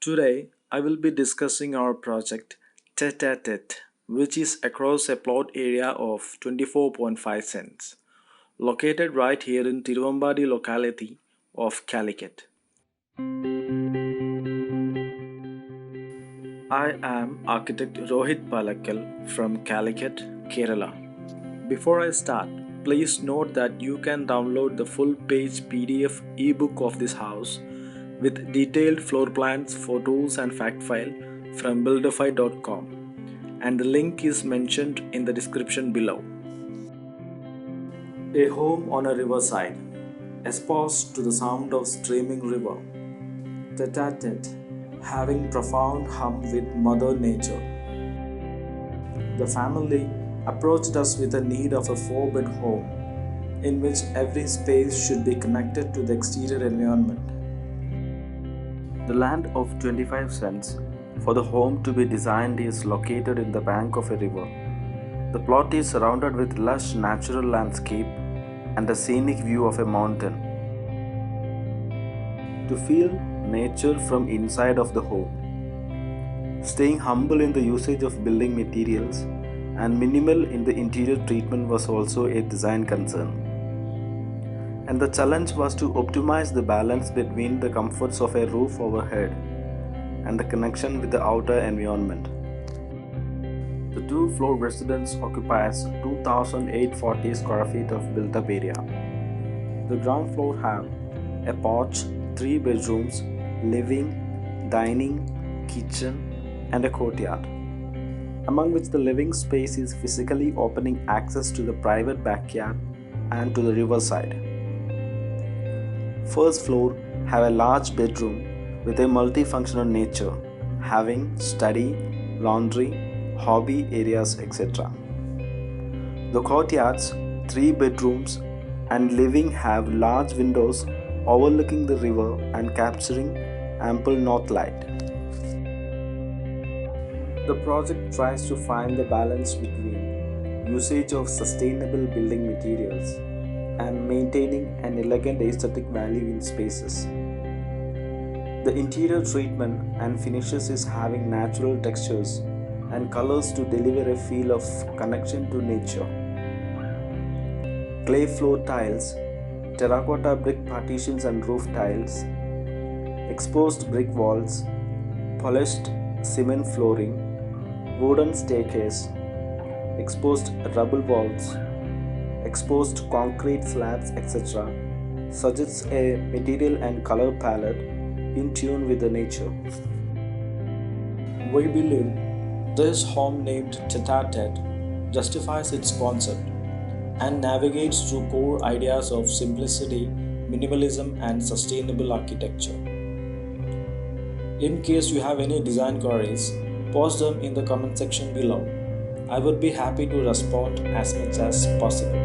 Today, I will be discussing our project Tete, which is across a plot area of 24.5 cents, located right here in Tiruvambadi locality of Calicut. I am architect Rohit Palakkal from Calicut, Kerala. Before I start, please note that you can download the full page PDF ebook of this house with detailed floor plans, photos, and fact file from buildify.com, and the link is mentioned in the description below. A home on a riverside, exposed to the sound of streaming river, tete-a-tete, having profound hum with Mother Nature. The family approached us with a need of a four-bed home in which every space should be connected to the exterior environment. The land of 25 cents for the home to be designed is located in the bank of a river. The plot is surrounded with lush natural landscape and a scenic view of a mountain. To feel nature from inside of the home, staying humble in the usage of building materials and minimal in the interior treatment was also a design concern. And the challenge was to optimize the balance between the comforts of a roof overhead and the connection with the outer environment. The two-floor residence occupies 2,840 square feet of built-up area. The ground floor have a porch, 3 bedrooms, living, dining, kitchen, and a courtyard, among which the living space is physically opening access to the private backyard and to the riverside. First floor have a large bedroom with a multifunctional nature, having study, laundry, hobby areas, etc. The courtyards, 3 bedrooms, and living have large windows overlooking the river and capturing ample north light. The project tries to find the balance between usage of sustainable building materials and maintaining an elegant aesthetic value in spaces. The interior treatment and finishes is having natural textures and colors to deliver a feel of connection to nature. Clay floor tiles, terracotta brick partitions and roof tiles, exposed brick walls, polished cement flooring, wooden staircase, exposed rubble walls, exposed concrete slabs, etc. suggests a material and color palette in tune with the nature. We believe this home named Tete-a-Tete justifies its concept and navigates through core ideas of simplicity, minimalism, and sustainable architecture. In case you have any design queries, post them in the comment section below. I would be happy to respond as much as possible.